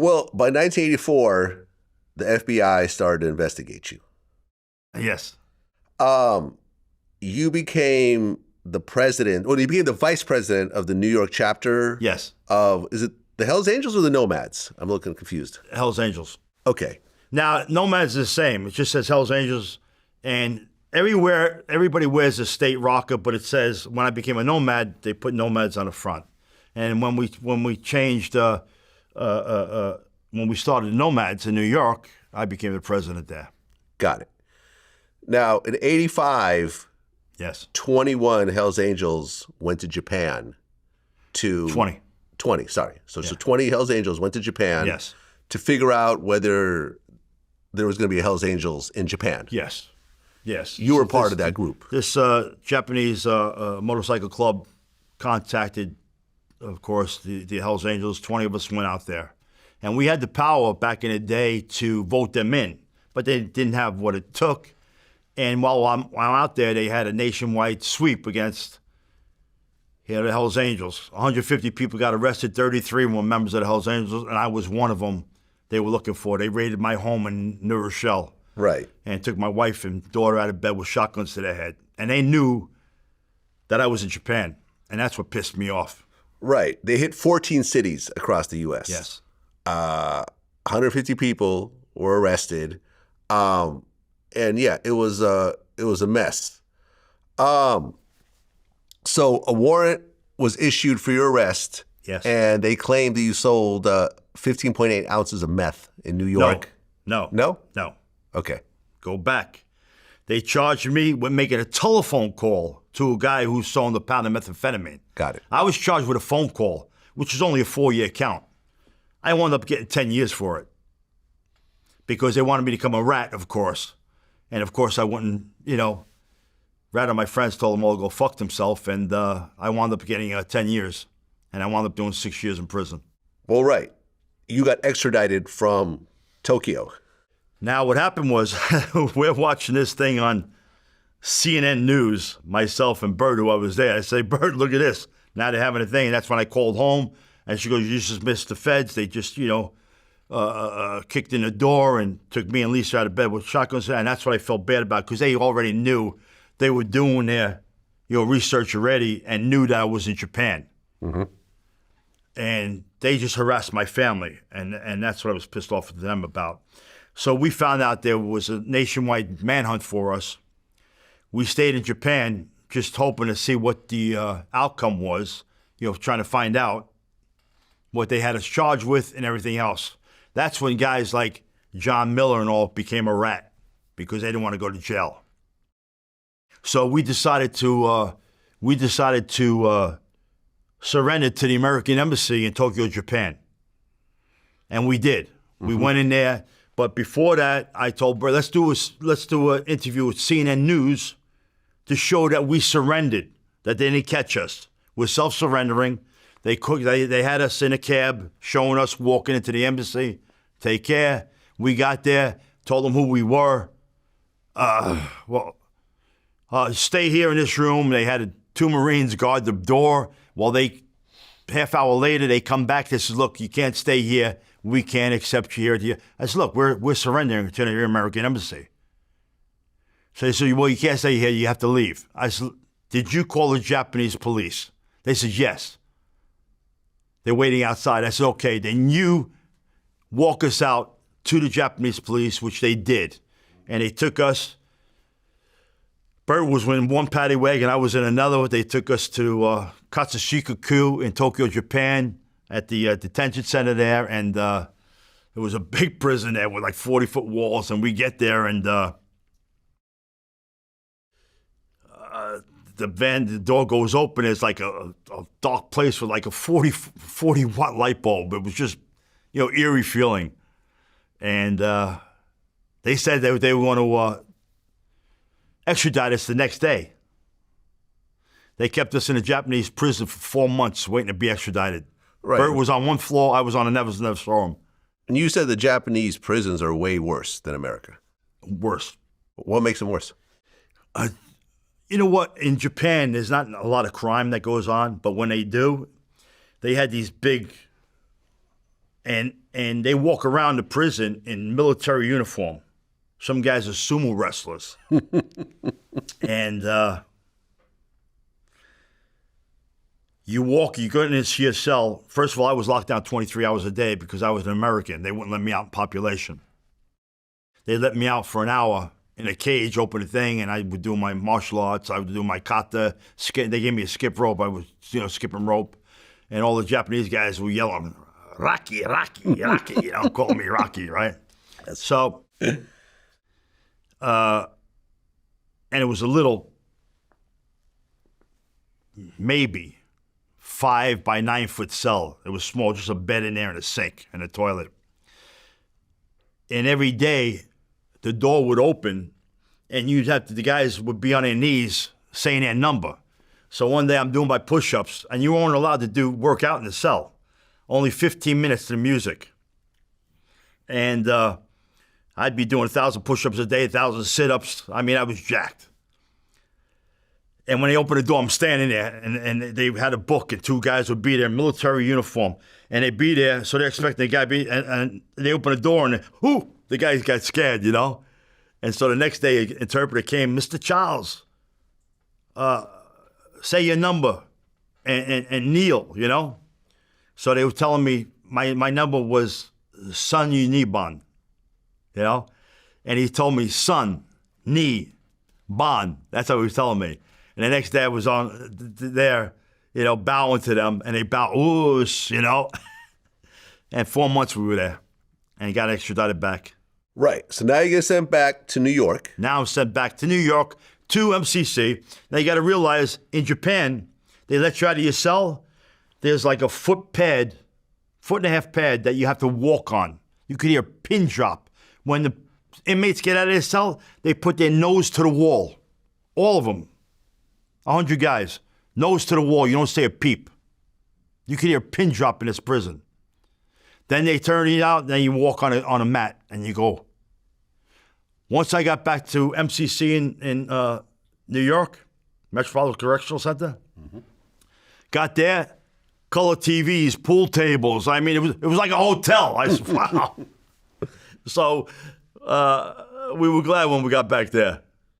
Well, by 1984, the FBI started to investigate you. Yes. You became the president, or you became the vice president of the New York chapter. Yes. Is it the Hells Angels or the Nomads? I'm looking confused. Hells Angels. Okay. Now, Nomads is the same. It just says Hells Angels, and everywhere, everybody wears a state rocker, but it says, when I became a Nomad, they put Nomads on the front. And when we changed, when we started Nomads in New York, I became the president there. Got it. Now, in 85, Yes. 21 Hells Angels went to Japan to... 20, sorry. So 20 Hells Angels went to Japan Yes. to figure out whether there was going to be a Hells Angels in Japan. Yes. Yes. You were part of that group. This Japanese motorcycle club contacted, of course, the Hells Angels. 20 of us went out there. And we had the power back in the day to vote them in, but they didn't have what it took. And while I'm out there, they had a nationwide sweep against the Hells Angels. 150 people got arrested, 33 were members of the Hells Angels, and I was one of them they were looking for. They raided my home in New Rochelle. Right. And took my wife and daughter out of bed with shotguns to their head. And they knew that I was in Japan, and that's what pissed me off. Right. They hit 14 cities across the U.S. Yes. 150 people were arrested. And yeah, it was a mess. So a warrant was issued for your arrest. Yes. And they claimed that you sold 15.8 ounces of meth in New York. No. No? No. Okay. Go back. They charged me with making a telephone call to a guy who sold a pound of methamphetamine. Got it. I was charged with a phone call, which was only a 4-year count. I wound up getting 10 years for it because they wanted me to become a rat, of course. And of course, I wouldn't, rather my friends told them all to go fuck themselves, and I wound up getting 10 years, and I wound up doing 6 years in prison. Well, right. You got extradited from Tokyo. Now, what happened was we're watching this thing on CNN News, myself and Bert, who I was there. I say, Bert, look at this. Now they're having a thing, and that's when I called home, and she goes, you just missed the feds. They just, kicked in the door and took me and Lisa out of bed with shotguns, and that's what I felt bad about because they already knew they were doing their research already and knew that I was in Japan. Mm-hmm. And they just harassed my family, and that's what I was pissed off at them about. So we found out there was a nationwide manhunt for us. We stayed in Japan just hoping to see what the outcome was, trying to find out what they had us charged with and everything else. That's when guys like John Miller and all became a rat because they didn't want to go to jail. So we decided to surrender to the American Embassy in Tokyo, Japan. And we did. Mm-hmm. We went in there. But before that, I told Bert, let's do an interview with CNN News to show that we surrendered, that they didn't catch us. We're self-surrendering. They had us in a cab, showing us walking into the embassy. Take care. We got there, told them who we were. Stay here in this room. They had 2 Marines guard the door. Well, half hour later, they come back. They said, look, you can't stay here. We can't accept you here. I said, look, we're surrendering to the American Embassy. So they said, well, you can't stay here. You have to leave. I said, did you call the Japanese police? They said, yes. They're waiting outside. I said, okay, then you walk us out to the Japanese police, which they did. And they took us. Bert was in one paddy wagon. I was in another. They took us to Katsushika-ku in Tokyo, Japan, at the detention center there. And there was a big prison there with like 40-foot walls. And we get there, and the door goes open. It's like a dark place with like a 40-watt light bulb. It was just, eerie feeling. And they said that they were going to extradite us the next day. They kept us in a Japanese prison for 4 months waiting to be extradited. Right. Bert was on one floor. I was on another. Never saw him. And you said the Japanese prisons are way worse than America. Worse. What makes them worse? You know what? In Japan, there's not a lot of crime that goes on, but when they do, they had these big and they walk around the prison in military uniform. Some guys are sumo wrestlers. And you go into your cell. First of all, I was locked down 23 hours a day because I was an American. They wouldn't let me out in population. They let me out for an hour in a cage, open the thing, and I would do my martial arts. I would do my kata. They gave me a skip rope. I was, skipping rope. And all the Japanese guys were yelling, Rocky, Rocky, Rocky, calling me Rocky, right? So, and it was a little, maybe 5 by 9 foot cell. It was small, just a bed in there and a sink and a toilet. And every day, the door would open, and the guys would be on their knees saying their number. So one day I'm doing my push-ups, and you weren't allowed to work out in the cell. Only 15 minutes to the music. And I'd be doing 1,000 push-ups a day, 1,000 sit-ups. I mean, I was jacked. And when they opened the door, I'm standing there, and they had a book, and 2 guys would be there in military uniform. And they'd be there, so they're expecting the guy to be, and they open the door, and the guys got scared, And so the next day, an interpreter came, Mr. Charles, say your number and kneel, So they were telling me my number was Sun Uniban, And he told me Sun, Ni, Ban. That's how he was telling me. And the next day I was on there, bowing to them, and they bow, oosh, And 4 months we were there, and he got extradited back. Right. So now you get sent back to New York. Now I'm sent back to New York, to MCC. Now you got to realize, in Japan, they let you out of your cell. There's like a foot and a half pad that you have to walk on. You could hear a pin drop. When the inmates get out of their cell, they put their nose to the wall. All of them. 100 guys. Nose to the wall. You don't say a peep. You could hear a pin drop in this prison. Then they turn you out, then you walk on a mat, and you go. Once I got back to MCC in New York, Metropolitan Correctional Center, got there, color TVs, pool tables. I mean, it was like a hotel. I said, wow. So we were glad when we got back there.